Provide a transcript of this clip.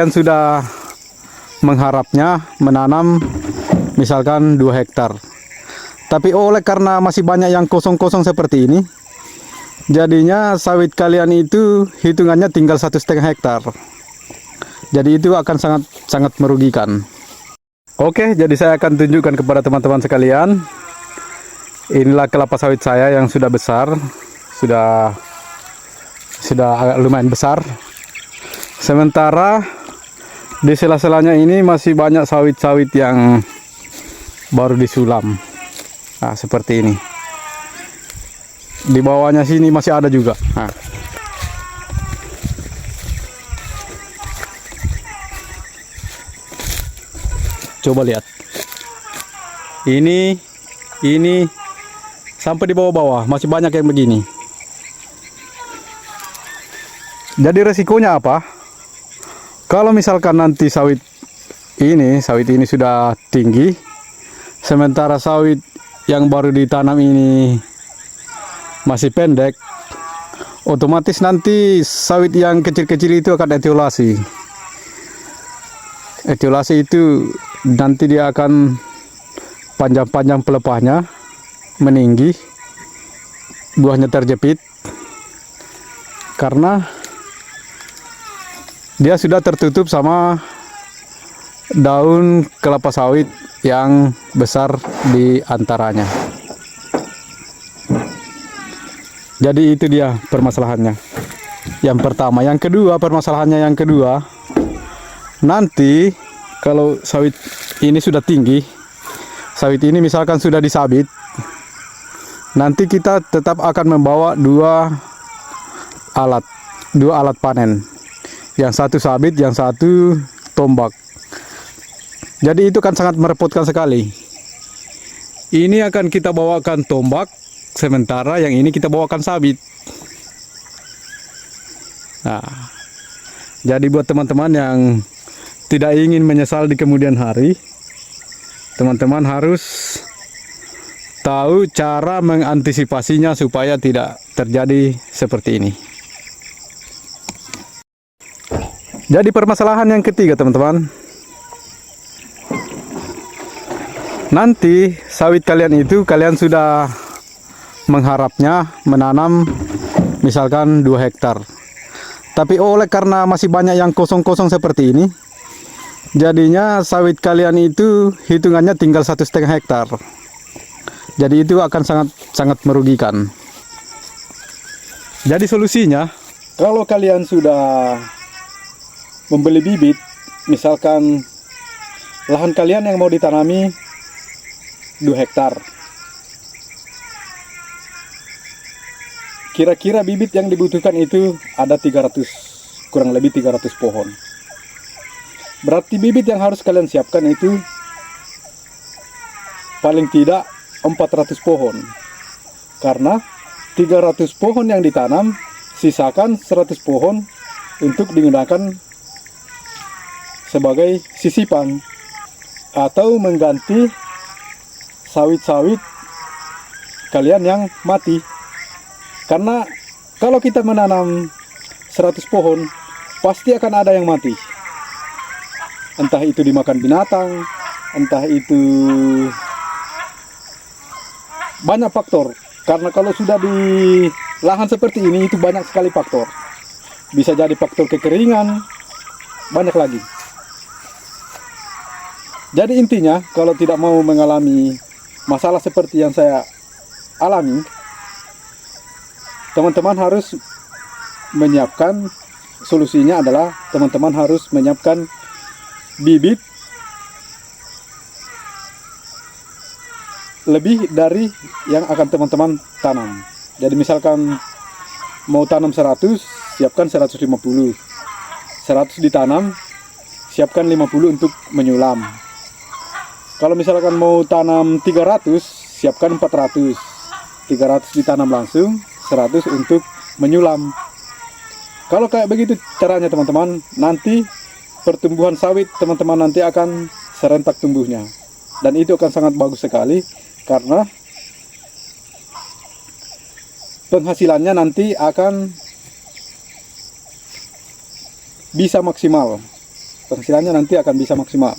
Kalian sudah mengharapnya menanam misalkan 2 hektar. Tapi oleh karena masih banyak yang kosong-kosong seperti ini, jadinya sawit kalian itu hitungannya tinggal 1,5 hektar. Jadi itu akan sangat merugikan. Oke, jadi saya akan tunjukkan kepada teman-teman sekalian. Inilah kelapa sawit saya yang sudah besar, sudah agak lumayan besar. Sementara di sela-selanya ini masih banyak sawit-sawit yang baru disulam. Nah, seperti ini. Di bawahnya sini masih ada juga. Nah. Coba lihat. Ini sampai di bawah-bawah masih banyak yang begini. Jadi resikonya apa? Kalau misalkan nanti sawit ini sudah tinggi, sementara sawit yang baru ditanam ini masih pendek, otomatis nanti sawit yang kecil-kecil itu akan etiolasi. Etiolasi itu nanti dia akan panjang-panjang pelepahnya, meninggi, buahnya terjepit, karena dia sudah tertutup sama daun kelapa sawit yang besar di antaranya. Jadi itu dia permasalahannya. Yang pertama, yang kedua, permasalahannya yang kedua, nanti kalau sawit ini sudah tinggi, sawit ini misalkan sudah disabit, nanti kita tetap akan membawa dua alat panen. Yang satu sabit, yang satu tombak. Jadi itu kan sangat merepotkan sekali. Ini akan kita bawakan tombak, sementara yang ini kita bawakan sabit. Nah, jadi buat teman-teman yang tidak ingin menyesal di kemudian hari, teman-teman harus tahu cara mengantisipasinya supaya tidak terjadi seperti ini. Jadi permasalahan yang ketiga, teman-teman. Nanti sawit kalian itu kalian sudah mengharapnya menanam misalkan 2 hektar. Tapi oleh karena masih banyak yang kosong-kosong seperti ini, jadinya sawit kalian itu hitungannya tinggal 1,5 hektar. Jadi itu akan sangat merugikan. Jadi solusinya, kalau kalian sudah membeli bibit, misalkan lahan kalian yang mau ditanami 2 hektar. Kira-kira bibit yang dibutuhkan itu ada 300, kurang lebih 300 pohon. Berarti bibit yang harus kalian siapkan itu paling tidak 400 pohon. Karena 300 pohon yang ditanam, sisakan 100 pohon untuk digunakan sebagai sisipan atau mengganti sawit-sawit kalian yang mati. Karena kalau kita menanam 100 pohon, pasti akan ada yang mati. Entah itu dimakan binatang, entah itu banyak faktor. Karena kalau sudah di lahan seperti ini, itu banyak sekali faktor. Bisa jadi faktor kekeringan, banyak lagi. Jadi intinya, kalau tidak mau mengalami masalah seperti yang saya alami, teman-teman harus menyiapkan, solusinya adalah teman-teman harus menyiapkan bibit lebih dari yang akan teman-teman tanam. Jadi misalkan mau tanam 100, siapkan 150. 100 ditanam, siapkan 50 untuk menyulam. Kalau misalkan mau tanam 300, siapkan 400. 300 ditanam langsung, 100 untuk menyulam. Kalau kayak begitu caranya teman-teman, nanti pertumbuhan sawit teman-teman nanti akan serentak tumbuhnya. Dan itu akan sangat bagus sekali, karena penghasilannya nanti akan bisa maksimal. penghasilannya nanti akan bisa maksimal.